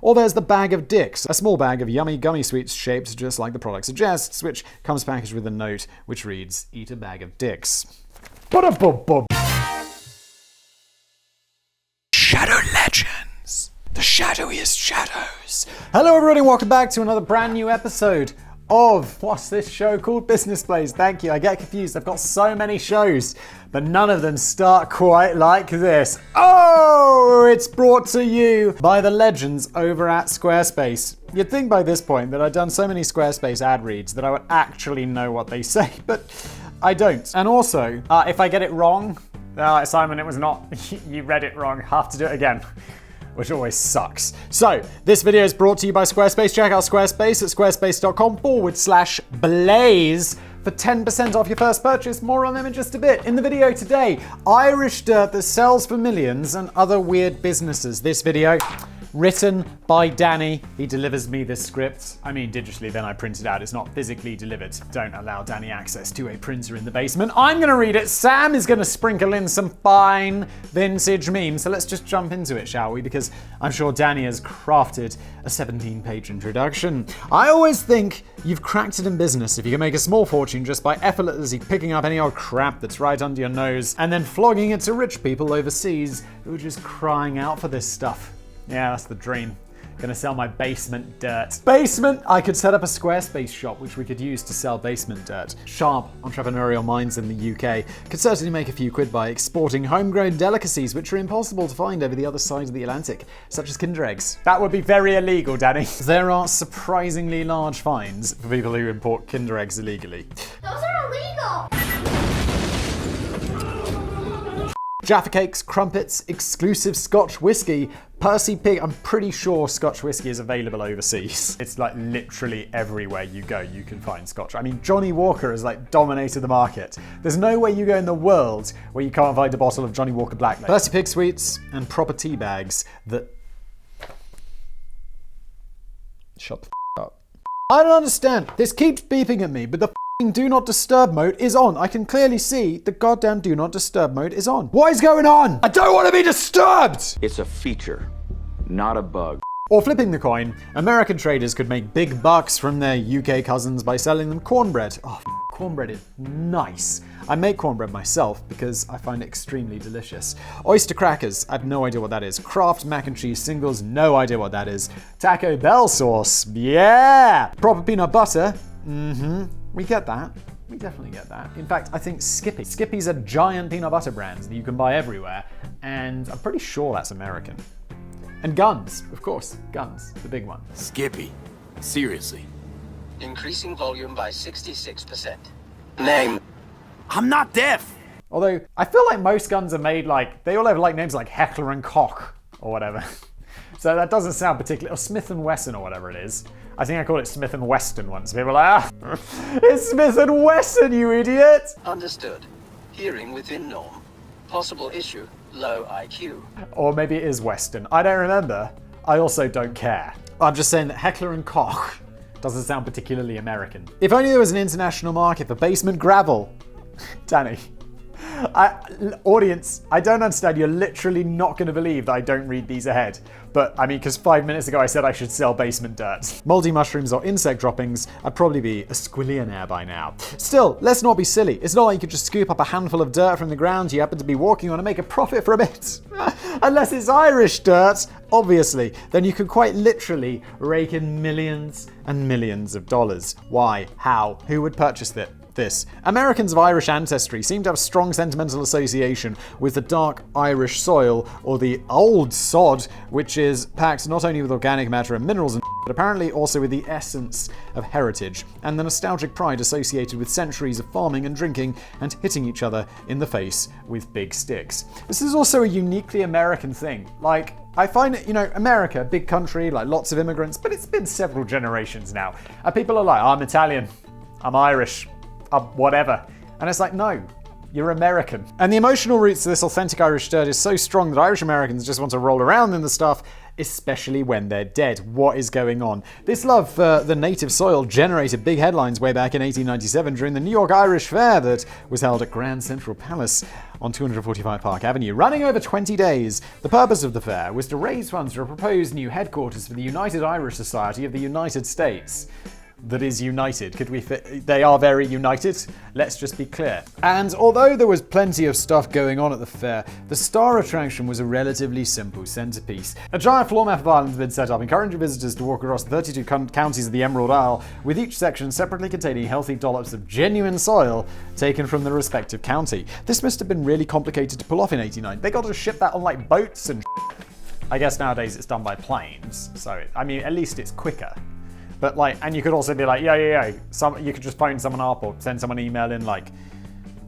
Or there's the bag of dicks, a small bag of yummy gummy sweets shaped just like the product suggests, which comes packaged with a note which reads, "Eat a bag of dicks." Shadow Legends. The shadowiest shadows. Hello everybody and welcome back to another brand new episode of, what's this show called? Business Plays. Thank you. I get confused. I've got so many shows, but none of them start quite like this. Oh, it's brought to you by the legends over at Squarespace. You'd think by this point that I'd done so many Squarespace ad reads that I would actually know what they say, but I don't. And also, if I get it wrong, Simon, it was not, you read it wrong, have to do it again. Which always sucks. So, this video is brought to you by Squarespace. Check out Squarespace at squarespace.com/blaze for 10% off your first purchase. More on them in just a bit. In the video today, Irish dirt that sells for millions and other weird businesses. This video, written by Danny. He delivers me this script. I mean, digitally, then I print it out. It's not physically delivered. Don't allow Danny access to a printer in the basement. I'm gonna read it. Sam is gonna sprinkle in some fine vintage memes. So let's just jump into it, shall we? Because I'm sure Danny has crafted a 17-page introduction. I always think you've cracked it in business if you can make a small fortune just by effortlessly picking up any old crap that's right under your nose and then flogging it to rich people overseas who are just crying out for this stuff. Yeah, that's the dream. Gonna sell my basement dirt. Basement! I could set up a Squarespace shop which we could use to sell basement dirt. Sharp entrepreneurial minds in the UK could certainly make a few quid by exporting homegrown delicacies which are impossible to find over the other side of the Atlantic, such as Kinder eggs. That would be very illegal, Danny. There are surprisingly large fines for people who import Kinder eggs illegally. Those are illegal! Jaffa cakes, crumpets, exclusive Scotch whiskey, Percy Pig. I'm pretty sure Scotch whiskey is available overseas. It's like literally everywhere you go, you can find Scotch. I mean, Johnny Walker has like dominated the market. There's no way you go in the world where you can't find a bottle of Johnny Walker Black Label. Percy Pig sweets and proper tea bags that... Shut the up. I don't understand. This keeps beeping at me, but the do not disturb mode is on. I can clearly see the goddamn do not disturb mode is on. What is going on? I don't want to be disturbed! It's a feature, not a bug. Or flipping the coin, American traders could make big bucks from their UK cousins by selling them cornbread. Oh, cornbread is nice. I make cornbread myself because I find it extremely delicious. Oyster crackers, I have no idea what that is. Kraft mac and cheese singles, no idea what that is. Taco Bell sauce, yeah! Proper peanut butter, we get that. We definitely get that. In fact, I think Skippy. Skippy's a giant peanut butter brand that you can buy everywhere, and I'm pretty sure that's American. And guns, of course, guns, the big one. Skippy, seriously. Increasing volume by 66%. Name. I'm not deaf. Although, I feel like most guns are made like, they all have like names like Heckler and Koch, or whatever. So that doesn't sound particularly, or Smith & Wesson or whatever it is. I think I called it Smith & Weston once. People are like, it's Smith & Wesson, you idiot! Understood. Hearing within norm. Possible issue, low IQ. Or maybe it is Weston. I don't remember. I also don't care. I'm just saying that Heckler and Koch doesn't sound particularly American. If only there was an international market for basement gravel. Danny. Audience, I don't understand. You're literally not going to believe that I don't read these ahead. But, I mean, because 5 minutes ago I said I should sell basement dirt. Moldy mushrooms or insect droppings, I'd probably be a squillionaire by now. Still, let's not be silly. It's not like you could just scoop up a handful of dirt from the ground you happen to be walking on and make a profit from it. Unless it's Irish dirt, obviously. Then you could quite literally rake in millions and millions of dollars. Why? How? Who would purchase it? This. Americans of Irish ancestry seem to have strong sentimental association with the dark Irish soil, or the old sod, which is packed not only with organic matter and minerals, but apparently also with the essence of heritage, and the nostalgic pride associated with centuries of farming and drinking and hitting each other in the face with big sticks. This is also a uniquely American thing. Like, I find it, America, big country, like lots of immigrants, but it's been several generations now. And people are like, I'm Italian, I'm Irish, whatever. And it's like, no, you're American. And the emotional roots to this authentic Irish dirt is so strong that Irish Americans just want to roll around in the stuff especially when they're dead. What is going on? This love for the native soil generated big headlines way back in 1897 during the New York Irish Fair that was held at Grand Central Palace on 245 Park Avenue. Running over 20 days, the purpose of the fair was to raise funds for a proposed new headquarters for the United Irish Society of the United States. That is united. Could we fit? They are very united. Let's just be clear. And although there was plenty of stuff going on at the fair, the star attraction was a relatively simple centerpiece. A giant floor map of Ireland had been set up, encouraging visitors to walk across 32 counties of the Emerald Isle, with each section separately containing healthy dollops of genuine soil taken from the respective county. This must have been really complicated to pull off in =89. They got to ship that on like boats and I guess nowadays it's done by planes, so I mean at least it's quicker. But like, and you could also be like, yeah. You could just phone someone up or send someone an email in like,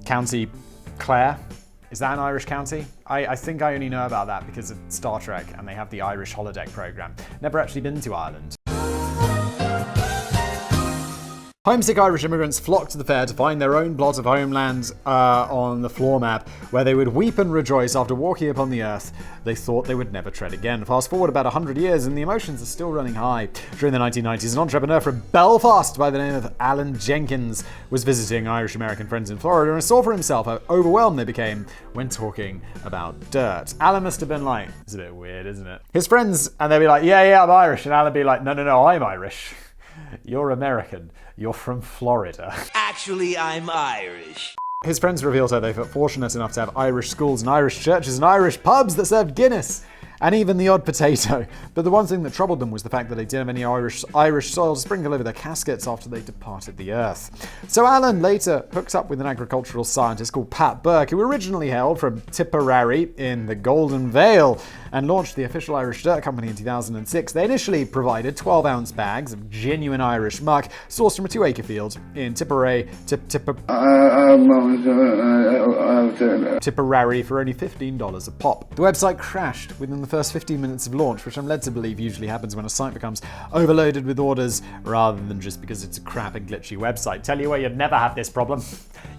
County Clare. Is that an Irish county? I think I only know about that because of Star Trek and they have the Irish holodeck program. Never actually been to Ireland. Homesick Irish immigrants flocked to the fair to find their own plot of homeland on the floor map, where they would weep and rejoice after walking upon the earth they thought they would never tread again. Fast forward about 100 years and the emotions are still running high. During the 1990s, an entrepreneur from Belfast by the name of Alan Jenkins was visiting Irish-American friends in Florida and saw for himself how overwhelmed they became when talking about dirt. Alan must have been like, it's a bit weird, isn't it? His friends, and they'd be like, yeah, I'm Irish, and Alan would be like, no, I'm Irish. You're American. You're from Florida. Actually, I'm Irish. His friends revealed how they felt fortunate enough to have Irish schools and Irish churches and Irish pubs that served Guinness, and even the odd potato. But the one thing that troubled them was the fact that they didn't have any Irish soil to sprinkle over their caskets after they departed the earth. So Alan later hooked up with an agricultural scientist called Pat Burke, who originally hailed from Tipperary in the Golden Vale, and launched the official Irish Dirt Company in 2006. They initially provided 12-ounce bags of genuine Irish muck sourced from a 2-acre field in Tipperary for only $15 a pop. The website crashed within the first 15 minutes of launch, which I'm led to believe usually happens when a site becomes overloaded with orders rather than just because it's a crap and glitchy website. Tell you where you'd never have this problem.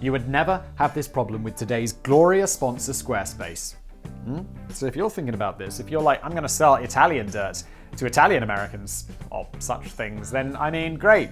You would never have this problem with today's glorious sponsor, Squarespace. So if you're thinking about this, if you're like, I'm going to sell Italian dirt to Italian Americans or such things, then I mean, great.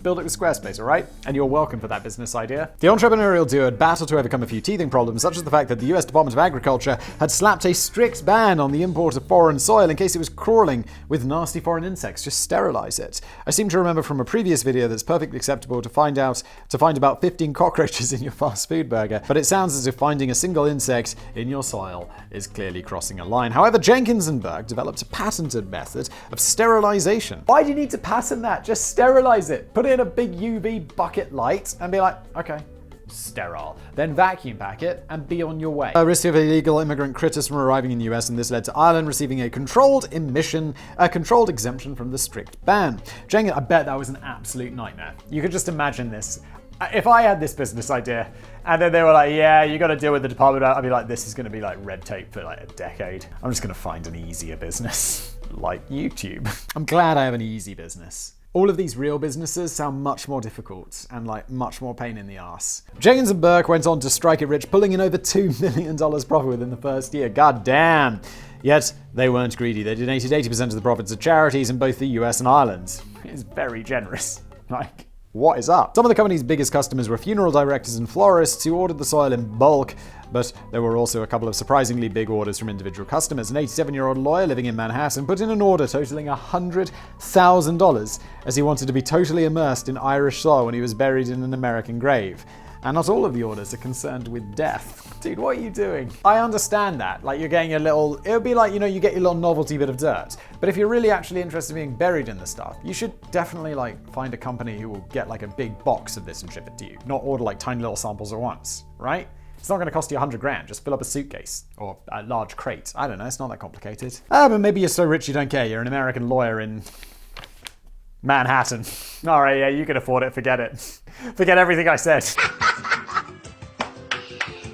Build it with Squarespace, alright? And you're welcome for that business idea. The entrepreneurial duo had battled to overcome a few teething problems, such as the fact that the US Department of Agriculture had slapped a strict ban on the import of foreign soil in case it was crawling with nasty foreign insects. Just sterilize it. I seem to remember from a previous video that it's perfectly acceptable to find about 15 cockroaches in your fast food burger, but it sounds as if finding a single insect in your soil is clearly crossing a line. However, Jenkins and Burke developed a patented method of sterilization. Why do you need to patent that? Just sterilize it. Put it in a big UV bucket light and be like, okay, sterile. Then vacuum pack it and be on your way. A risk of illegal immigrant critters from arriving in the US, and this led to Ireland receiving a controlled exemption from the strict ban. Jenkins, I bet that was an absolute nightmare. You could just imagine this. If I had this business idea and then they were like, yeah, you got to deal with the department, I'd be like, this is going to be like red tape for like a decade. I'm just going to find an easier business like YouTube. I'm glad I have an easy business. All of these real businesses sound much more difficult and like much more pain in the ass. Jenkins and Burke went on to strike it rich, pulling in over $2 million profit within the first year. God damn. Yet they weren't greedy. They donated 80% of the profits to charities in both the US and Ireland. It's very generous. Like, what is up? Some of the company's biggest customers were funeral directors and florists who ordered the soil in bulk, but there were also a couple of surprisingly big orders from individual customers. An 87-year-old lawyer living in Manhattan put in an order totaling $100,000 as he wanted to be totally immersed in Irish soil when he was buried in an American grave. And not all of the orders are concerned with death. Dude, what are you doing? I understand that. Like, you're getting a little... It would be like, you get your little novelty bit of dirt. But if you're really actually interested in being buried in this stuff, you should definitely, find a company who will get, a big box of this and ship it to you. Not order, tiny little samples at once, right? It's not going to cost you $100,000. Just fill up a suitcase or a large crate. I don't know. It's not that complicated. But maybe you're so rich you don't care. You're an American lawyer in Manhattan. All right, yeah, you can afford it. Forget it. Forget everything I said.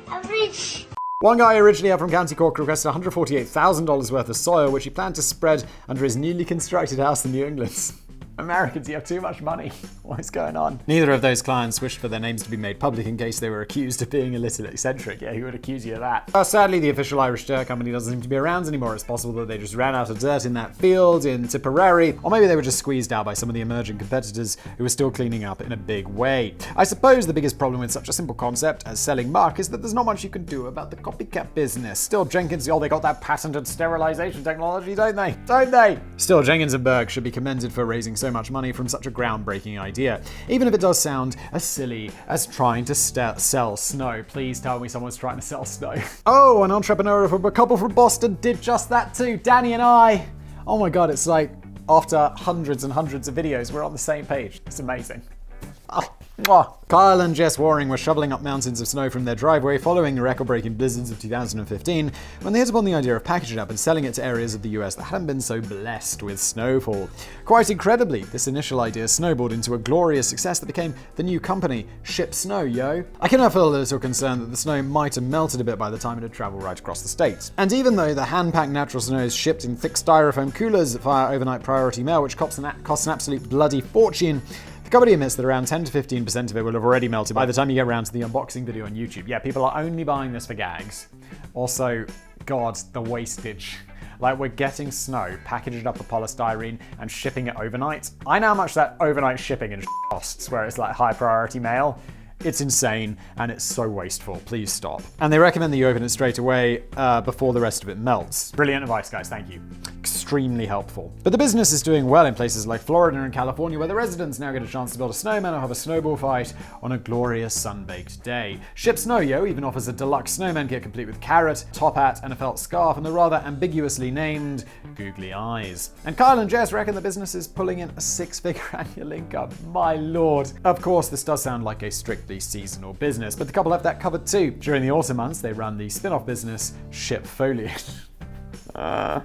I'm rich. One guy originally out from County Cork requested $148,000 worth of soil, which he planned to spread under his newly constructed house in New England. Americans, you have too much money. What is going on? Neither of those clients wished for their names to be made public in case they were accused of being a little eccentric. Yeah, who would accuse you of that? Sadly, the official Irish dirt company doesn't seem to be around anymore. It's possible that they just ran out of dirt in that field in Tipperary, or maybe they were just squeezed out by some of the emerging competitors who were still cleaning up in a big way. I suppose the biggest problem with such a simple concept as selling muck is that there's not much you can do about the copycat business. Still, Jenkins, they got that patented sterilization technology, don't they? Don't they? Still, Jenkins and Berg should be commended for raising so much money from such a groundbreaking idea. Even if it does sound as silly as trying to sell snow. Please tell me someone's trying to sell snow. Oh, an entrepreneur from a couple from Boston did just that too. Danny and I. Oh my god, it's like after hundreds and hundreds of videos, we're on the same page. It's amazing. Kyle and Jess Waring were shoveling up mountains of snow from their driveway following the record-breaking blizzards of 2015 when they hit upon the idea of packaging it up and selling it to areas of the US that hadn't been so blessed with snowfall. Quite incredibly, this initial idea snowballed into a glorious success that became the new company, Ship Snow, yo. I cannot feel a little concerned that the snow might have melted a bit by the time it had traveled right across the states. And even though the hand-packed natural snow is shipped in thick styrofoam coolers via overnight priority mail, which costs an absolute bloody fortune, the company admits that around 10 to 15% of it will have already melted by the time you get around to the unboxing video on YouTube. Yeah, people are only buying this for gags. Also, God, the wastage. Like, we're getting snow, packaging it up with polystyrene, and shipping it overnight. I know how much that overnight shipping and costs, where it's like high priority mail. It's insane, and it's so wasteful. Please stop. And they recommend that you open it straight away before the rest of it melts. Brilliant advice, guys. Thank you. Extremely helpful. But the business is doing well in places like Florida and California, where the residents now get a chance to build a snowman or have a snowball fight on a glorious sun-baked day. Ship Snow Yo even offers a deluxe snowman kit complete with carrot, top hat, and a felt scarf, and the rather ambiguously named googly eyes. And Kyle and Jess reckon the business is pulling in a 6-figure annual income. My lord. Of course, this does sound like a strictly seasonal business, but the couple have that covered too. During the autumn months, they run the spin-off business, Ship Foliage. I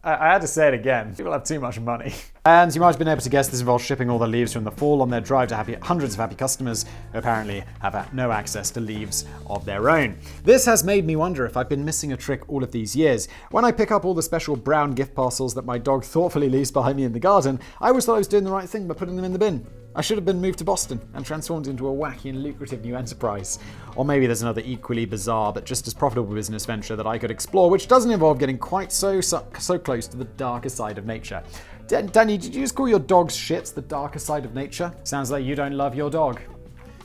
had to say it again. People have too much money. And you might have been able to guess this involves shipping all the leaves from the fall on their drive to hundreds of happy customers who apparently have no access to leaves of their own. This has made me wonder if I've been missing a trick all of these years. When I pick up all the special brown gift parcels that my dog thoughtfully leaves behind me in the garden, I always thought I was doing the right thing by putting them in the bin. I should have been moved to Boston and transformed into a wacky and lucrative new enterprise. Or maybe there's another equally bizarre but just as profitable business venture that I could explore, which doesn't involve getting quite so close to the darker side of nature. Danny, did you just call your dog's shits the darker side of nature? Sounds like you don't love your dog.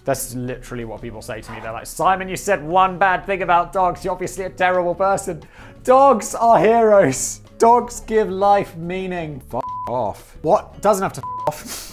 That's literally what people say to me. They're like, Simon, you said one bad thing about dogs. You're obviously a terrible person. Dogs are heroes. Dogs give life meaning. F off. What? Doesn't have to f off.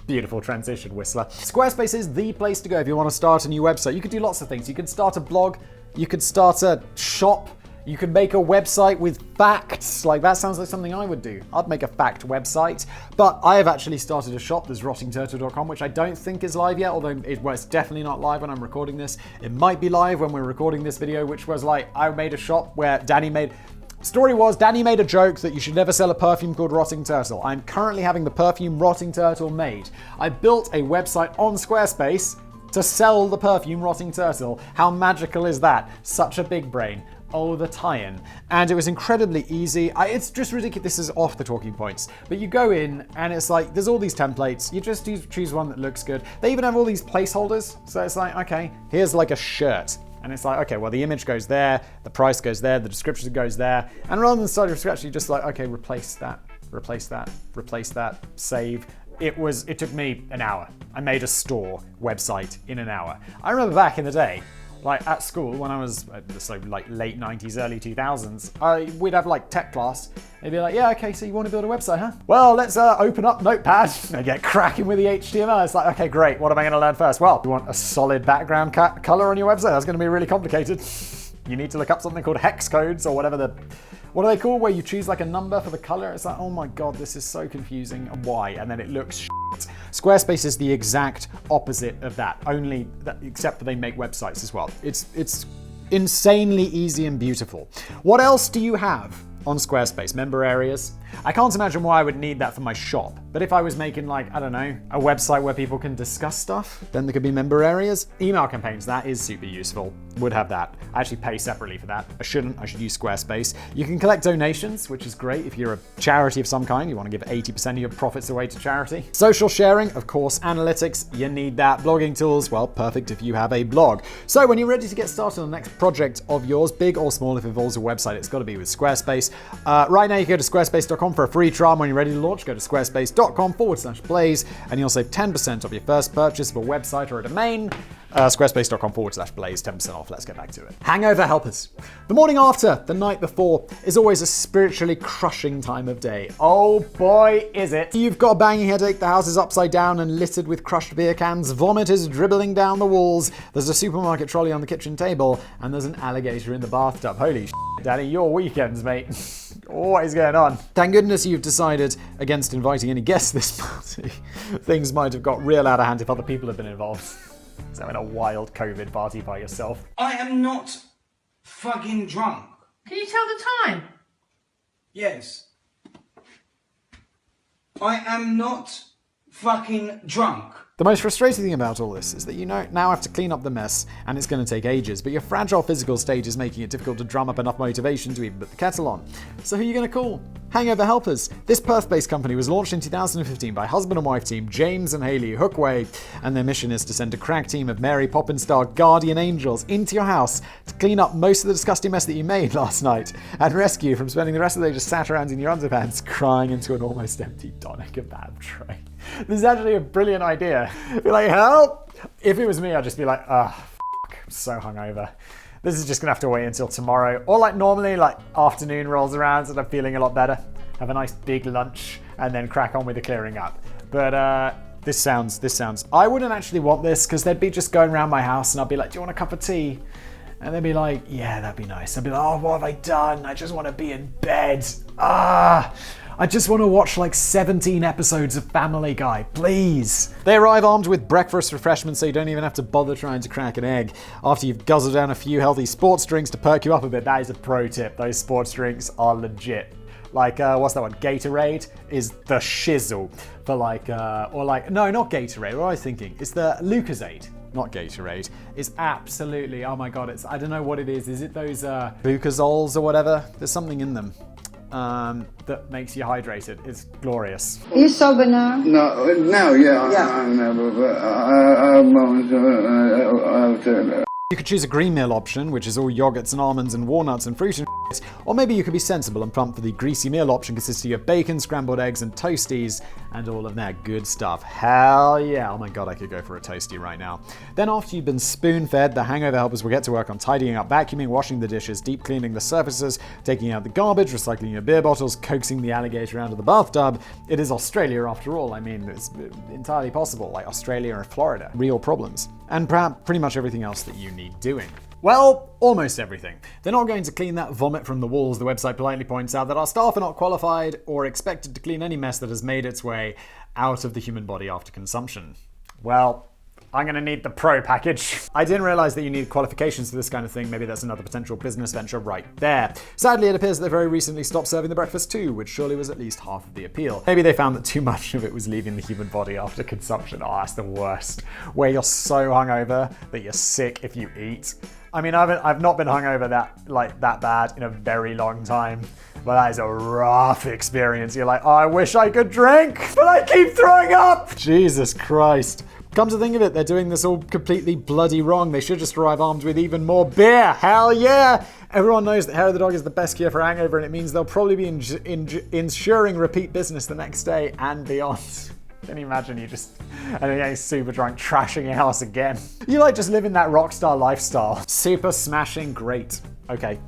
Beautiful transition, Whistler. Squarespace is the place to go if you want to start a new website. You could do lots of things. You could start a blog. You could start a shop. You could make a website with facts. Like, that sounds like something I would do. I'd make a fact website. But I have actually started a shop. There's rottingturtle.com, which I don't think is live yet, although it's definitely not live when I'm recording this. It might be live when we're recording this video, which was like, I made a shop where Danny made a joke that you should never sell a perfume called Rotting Turtle. I'm currently having the perfume Rotting Turtle made. I built a website on Squarespace to sell the perfume Rotting Turtle. How magical is that? Such a big brain. Oh, the tie-in. And it was incredibly easy. It's just ridiculous. This is off the talking points. But you go in and it's like, there's all these templates. You just choose one that looks good. They even have all these placeholders. So it's like, okay, here's like a shirt. And it's like, okay, well, the image goes there, the price goes there, the description goes there. And rather than starting from scratch, you just like, okay, replace that, save. It took me an hour. I made a store website in an hour. I remember back in the day, like at school when I was so like late 90s, early 2000s, we'd have like tech class. They'd be like, yeah, okay, so you want to build a website, huh? Well, let's open up Notepad and get cracking with the HTML. It's like, okay, great. What am I going to learn first? Well, you want a solid background color on your website? That's going to be really complicated. You need to look up something called hex codes or whatever what are they called? Where you choose like a number for the color? It's like, oh my God, this is so confusing. Why? And then it looks shit. Squarespace is the exact opposite of that, except that they make websites as well. It's insanely easy and beautiful. What else do you have on Squarespace, member areas. I can't imagine why I would need that for my shop, but if I was making like, I don't know, a website where people can discuss stuff, then there could be member areas. Email campaigns, that is super useful. Would have that. I actually pay separately for that. I shouldn't, I should use Squarespace. You can collect donations, which is great if you're a charity of some kind, you want to give 80% of your profits away to charity. Social sharing, of course, analytics, you need that. Blogging tools, well, perfect if you have a blog. So when you're ready to get started on the next project of yours, big or small, if it involves a website, it's got to be with Squarespace. Right now you can go to squarespace.com for a free trial. When you're ready to launch, go to squarespace.com/blaze and you'll save 10% of your first purchase of a website or a domain. Squarespace.com/blaze, 10% off. Let's get back to it. Hangover helpers. The morning after, the night before, is always a spiritually crushing time of day. Oh boy, is it. You've got a banging headache, the house is upside down and littered with crushed beer cans, vomit is dribbling down the walls, there's a supermarket trolley on the kitchen table, and there's an alligator in the bathtub. Holy shit, Daddy, your weekends, mate. What is going on? Thank goodness you've decided against inviting any guests this party. Things might have got real out of hand if other people had been involved. It's having a wild COVID party by yourself. I am not fucking drunk. Can you tell the time? Yes. I am not fucking drunk. The most frustrating thing about all this is that you now have to clean up the mess, and it's going to take ages, but your fragile physical state is making it difficult to drum up enough motivation to even put the kettle on. So who are you going to call? Hangover Helpers. This Perth-based company was launched in 2015 by husband and wife team James and Hayley Hookway, and their mission is to send a crack team of Mary Poppins-style guardian angels into your house to clean up most of the disgusting mess that you made last night, and rescue you from spending the rest of the day just sat around in your underpants crying into an almost empty doner kebab tray. This is actually a brilliant idea. Be like, help! If it was me, I'd just be like, I'm so hungover. This is just gonna have to wait until tomorrow. Or like normally, like afternoon rolls around and I'm feeling a lot better. Have a nice big lunch and then crack on with the clearing up. But this sounds, I wouldn't actually want this because they'd be just going around my house and I'd be like, do you want a cup of tea? And they'd be like, yeah, that'd be nice. I'd be like, oh, what have I done? I just want to be in bed. I just want to watch like 17 episodes of Family Guy, please. They arrive armed with breakfast refreshments so you don't even have to bother trying to crack an egg. After you've guzzled down a few healthy sports drinks to perk you up a bit, that is a pro tip. Those sports drinks are legit. Like, what's that one? Gatorade is the shizzle for like, no, not Gatorade. What was I thinking? It's the Lucozade. Not Gatorade. It's absolutely, oh my god, I don't know what it is. Is it those Bucazols or whatever? There's something in them that makes you hydrated. It's glorious. Are you sober now? No, yeah. I'm never, but I You could choose a green meal option, which is all yogurts and almonds and walnuts and fruit and shit. Or maybe you could be sensible and plump for the greasy meal option consisting of bacon, scrambled eggs and toasties and all of that good stuff. Hell yeah. Oh my god, I could go for a toasty right now. Then after you've been spoon-fed, the Hangover Helpers will get to work on tidying up, vacuuming, washing the dishes, deep cleaning the surfaces, taking out the garbage, recycling your beer bottles, coaxing the alligator out of the bathtub. It is Australia after all. I mean, it's entirely possible, like Australia or Florida. Real problems. And perhaps pretty much everything else that you need doing. Well, almost everything. They're not going to clean that vomit from the walls. The website politely points out that our staff are not qualified or expected to clean any mess that has made its way out of the human body after consumption. Well, I'm going to need the pro package. I didn't realize that you need qualifications for this kind of thing. Maybe that's another potential business venture right there. Sadly, it appears that they very recently stopped serving the breakfast too, which surely was at least half of the appeal. Maybe they found that too much of it was leaving the human body after consumption. Oh, that's the worst. Where you're so hungover that you're sick if you eat. I mean, I've not been hungover that bad in a very long time. But that is a rough experience. You're like, oh, I wish I could drink, but I keep throwing up. Jesus Christ. Come to think of it, they're doing this all completely bloody wrong. They should just arrive armed with even more beer. Hell yeah! Everyone knows that hair of the dog is the best cure for hangover, and it means they'll probably be ensuring repeat business the next day and beyond. Can you imagine you just getting super drunk, trashing your house again? You like just living that rock star lifestyle. Super smashing great. Okay.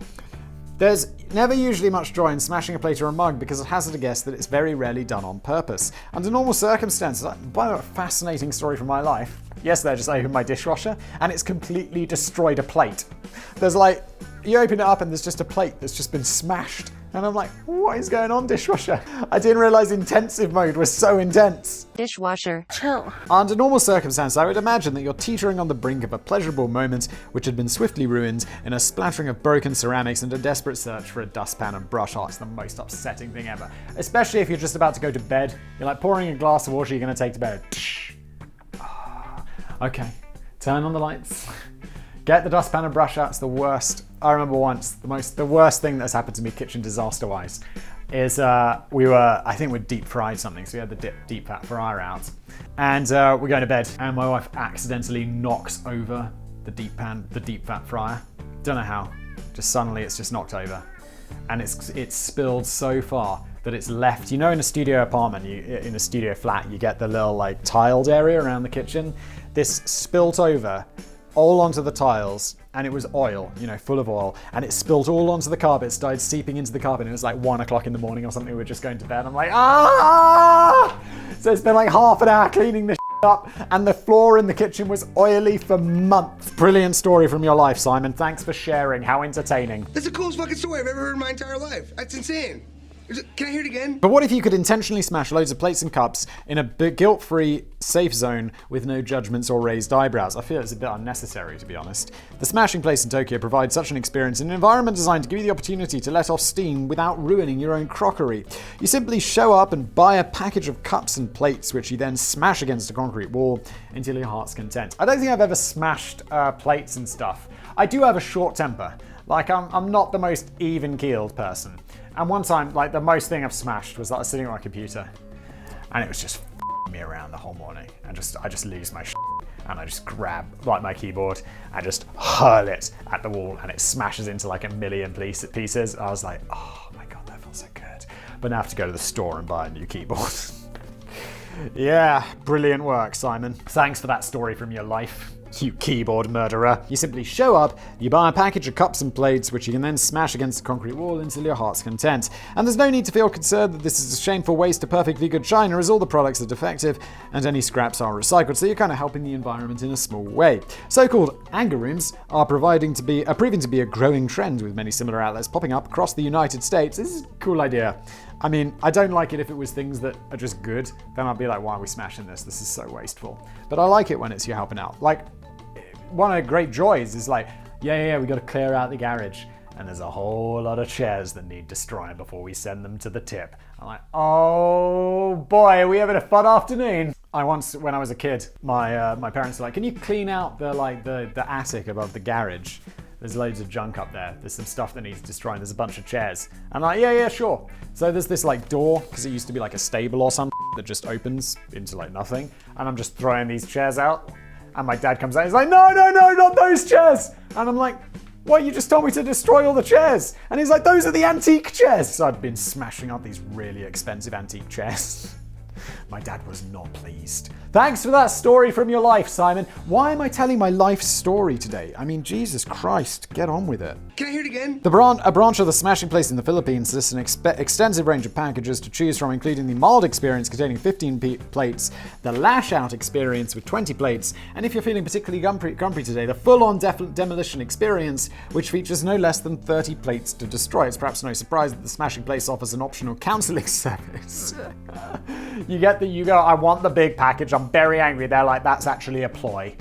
There's never usually much joy in smashing a plate or a mug because it hazard to guess that it's very rarely done on purpose. Under normal circumstances, by a fascinating story from my life, yesterday I just opened my dishwasher and it's completely destroyed a plate. There's like, you open it up and there's just a plate that's just been smashed. And I'm like, what is going on, dishwasher? I didn't realize intensive mode was so intense. Dishwasher, chill. Under normal circumstances, I would imagine that you're teetering on the brink of a pleasurable moment which had been swiftly ruined in a splattering of broken ceramics and a desperate search for a dustpan and brush. Oh, it's the most upsetting thing ever. Especially if you're just about to go to bed. You're like pouring a glass of water you're going to take to bed. Okay, turn on the lights. Get the dustpan and brush out. It's the worst. I remember once, the worst thing that's happened to me kitchen disaster-wise is I think we'd deep fried something, so we had the deep fat fryer out. And we're going to bed, and my wife accidentally knocks over the deep fat fryer. Don't know how. Just suddenly it's just knocked over. And it's spilled so far that it's left. You know, in a studio apartment, in a studio flat, you get the little like tiled area around the kitchen. This spilt over all onto the tiles, and it was oil, you know, full of oil, and it spilled all onto the carpet, started seeping into the carpet, and it was like 1 o'clock in the morning or something. We were just going to bed. I'm like, ah! So it's been like half an hour cleaning this up, and the floor in the kitchen was oily for months. Brilliant story from your life, Simon. Thanks for sharing. How entertaining. That's the coolest fucking story I've ever heard in my entire life. That's insane. Can I hear it again? But what if you could intentionally smash loads of plates and cups in a guilt-free, safe zone with no judgments or raised eyebrows? I feel it's a bit unnecessary, to be honest. The smashing place in Tokyo provides such an experience in an environment designed to give you the opportunity to let off steam without ruining your own crockery. You simply show up and buy a package of cups and plates, which you then smash against a concrete wall until your heart's content. I don't think I've ever smashed plates and stuff. I do have a short temper. Like, I'm not the most even-keeled person. And one time, like, the most thing I've smashed was that I was sitting on my computer, and it was just me around the whole morning. And I just lose my shit, and I just grab like my keyboard and just hurl it at the wall, and it smashes into like a million pieces. I was like, oh my god, that feels so good. But now I have to go to the store and buy a new keyboard. Yeah, brilliant work, Simon. Thanks for that story from your life, you keyboard murderer. You simply show up, you buy a package of cups and plates, which you can then smash against the concrete wall until your heart's content. And there's no need to feel concerned that this is a shameful waste of perfectly good china, as all the products are defective and any scraps are recycled, so you're kind of helping the environment in a small way. So-called anger rooms are proving to be a growing trend, with many similar outlets popping up across the United States. This is a cool idea. I mean, I don't like it if it was things that are just good. Then I'd be like, why are we smashing this? This is so wasteful. But I like it when it's you helping out. Like, one of the great joys is like, yeah, we got to clear out the garage. And there's a whole lot of chairs that need destroying before we send them to the tip. I'm like, oh boy, are we having a fun afternoon? When I was a kid, my parents were like, can you clean out the attic above the garage? There's loads of junk up there. There's some stuff that needs destroying. There's a bunch of chairs. I'm like, yeah, sure. So there's this like door, because it used to be like a stable or something that just opens into like nothing. And I'm just throwing these chairs out. And my dad comes out, he's like, no, not those chairs. And I'm like, what, you just told me to destroy all the chairs? And he's like, those are the antique chairs. So I'd been smashing up these really expensive antique chairs. My dad was not pleased. Thanks for that story from your life, Simon. Why am I telling my life story today? I mean, Jesus Christ, get on with it. Can I hear it again? A branch of the smashing place in the Philippines lists an extensive range of packages to choose from, including the mild experience containing 15 plates, the lash-out experience with 20 plates, and if you're feeling particularly grumpy today, the full-on demolition experience, which features no less than 30 plates to destroy. It's perhaps no surprise that the smashing place offers an optional counseling service. You go, I want the big package, I'm very angry. They're like, that's actually a ploy.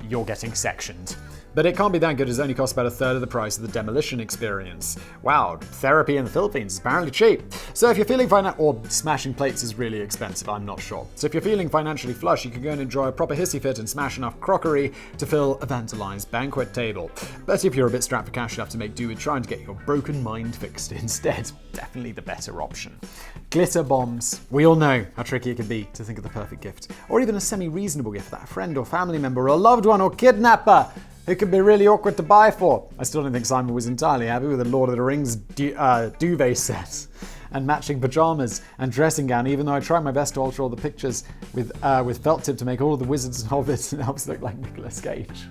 You're getting sectioned. But it can't be that good, as it only costs about a third of the price of the demolition experience. Wow, therapy in the Philippines is apparently cheap. So if you're feeling or smashing plates is really expensive, I'm not sure. So if you're feeling financially flush, you can go and enjoy a proper hissy fit and smash enough crockery to fill a vandalized banquet table. But if you're a bit strapped for cash, you have to make do with trying to get your broken mind fixed instead. Definitely the better option. Glitter bombs. We all know how tricky it can be to think of the perfect gift, or even a semi-reasonable gift that a friend or family member or a loved one or kidnapper who can be really awkward to buy for. I still don't think Simon was entirely happy with the Lord of the Rings duvet set and matching pajamas and dressing gown, even though I tried my best to alter all the pictures with felt tip to make all of the wizards and hobbits and elves look like Nicolas Cage.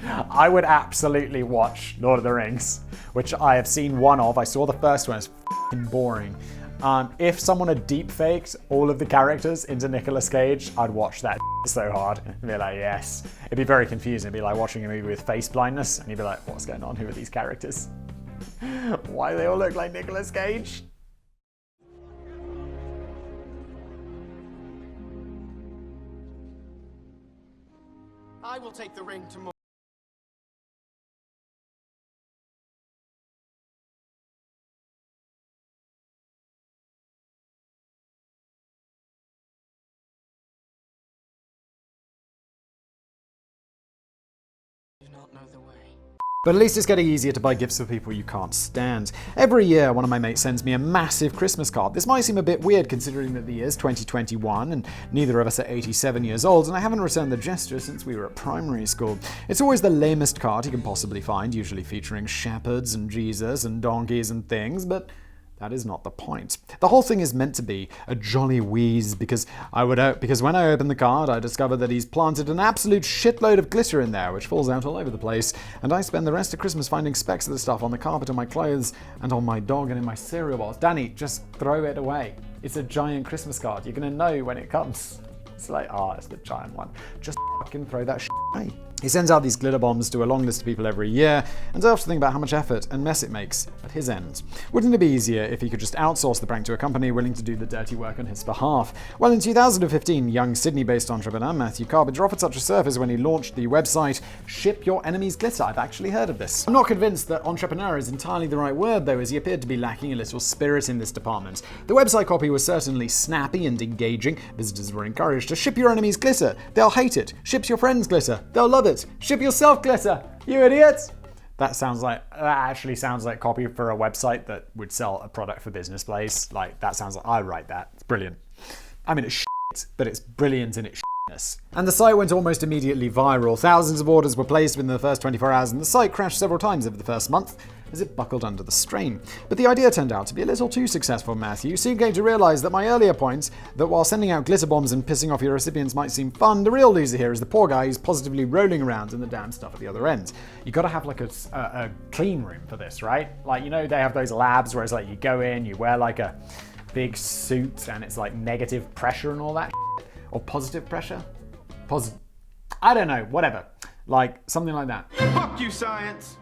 I would absolutely watch Lord of the Rings, which I have seen one of. I saw the first one. It's f***ing boring. If someone had deep-faked all of the characters into Nicolas Cage, I'd watch that so hard and be like, yes. It'd be very confusing. It'd be like watching a movie with face blindness, and you'd be like, what's going on? Who are these characters? Why they all look like Nicolas Cage? I will take the ring tomorrow. But at least it's getting easier to buy gifts for people you can't stand. Every year, one of my mates sends me a massive Christmas card. This might seem a bit weird considering that the year's 2021 and neither of us are 87 years old, and I haven't returned the gesture since we were at primary school. It's always the lamest card you can possibly find, usually featuring shepherds and Jesus and donkeys and things, but that is not the point. The whole thing is meant to be a jolly wheeze because when I opened the card, I discovered that he's planted an absolute shitload of glitter in there, which falls out all over the place, and I spend the rest of Christmas finding specks of the stuff on the carpet, on my clothes, and on my dog, and in my cereal bowls. Danny, just throw it away. It's a giant Christmas card. You're gonna know when it comes. It's like, it's the giant one. Just fucking throw that shit away. He sends out these glitter bombs to a long list of people every year, and I have to think about how much effort and mess it makes at his end. Wouldn't it be easier if he could just outsource the prank to a company willing to do the dirty work on his behalf? Well, in 2015, young Sydney-based entrepreneur Matthew Carpenter offered such a service when he launched the website Ship Your Enemies Glitter. I've actually heard of this. I'm not convinced that entrepreneur is entirely the right word, though, as he appeared to be lacking a little spirit in this department. The website copy was certainly snappy and engaging. Visitors were encouraged to ship your enemies glitter. They'll hate it. Ship your friends glitter. They'll love it. Ship yourself glitter, you idiots! That actually sounds like copy for a website that would sell a product for business place. Like, that sounds like I write that. It's brilliant. I mean, it's shit, but it's brilliant in its shitness. And the site went almost immediately viral. Thousands of orders were placed within the first 24 hours, and the site crashed several times over the first month as it buckled under the strain. But the idea turned out to be a little too successful. Matthew soon came to realize that my earlier point, that while sending out glitter bombs and pissing off your recipients might seem fun, the real loser here is the poor guy who's positively rolling around in the damn stuff at the other end. You gotta have like a clean room for this, right? Like, you know, they have those labs where it's like you go in, you wear like a big suit and it's like negative pressure and all that shit. Or positive pressure? I don't know, whatever. Like, something like that. Fuck you, science!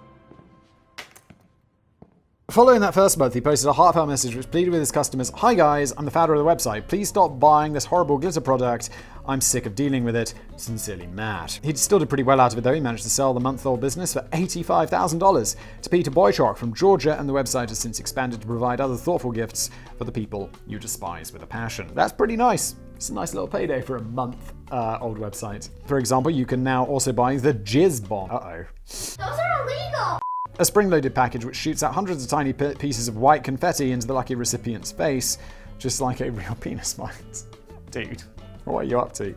Following that first month, he posted a heartfelt message which pleaded with his customers, "Hi guys, I'm the founder of the website. Please stop buying this horrible glitter product. I'm sick of dealing with it. Sincerely, Matt." He still did pretty well out of it though. He managed to sell the month-old business for $85,000 to Peter Boychuk from Georgia, and the website has since expanded to provide other thoughtful gifts for the people you despise with a passion. That's pretty nice. It's a nice little payday for a month-old website. For example, you can now also buy the Jizz Bomb. Those are illegal! A spring-loaded package which shoots out hundreds of tiny pieces of white confetti into the lucky recipient's face, just like a real penis might. Dude, what are you up to?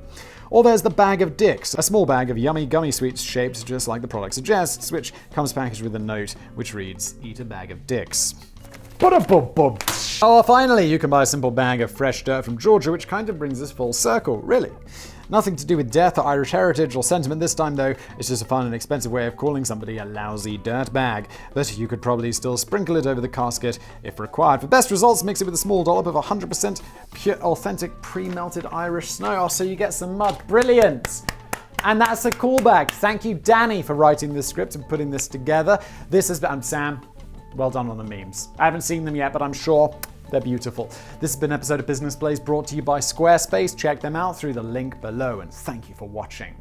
Or there's the Bag of Dicks, a small bag of yummy gummy sweets shaped just like the product suggests, which comes packaged with a note which reads, "Eat a bag of dicks." Oh, finally, you can buy a simple bag of fresh dirt from Georgia, which kind of brings us full circle, really. Nothing to do with death or Irish heritage or sentiment this time, though. It's just a fun and expensive way of calling somebody a lousy dirt bag. But you could probably still sprinkle it over the casket if required. For best results, mix it with a small dollop of 100% pure, authentic, pre-melted Irish snow. Oh, so you get some mud. Brilliant! And that's a callback. Thank you, Danny, for writing this script and putting this together. This has been Sam. Well done on the memes. I haven't seen them yet, but I'm sure they're beautiful. This has been an episode of Business Blaze brought to you by Squarespace. Check them out through the link below, and thank you for watching.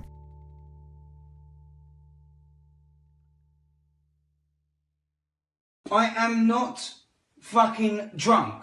I am not fucking drunk.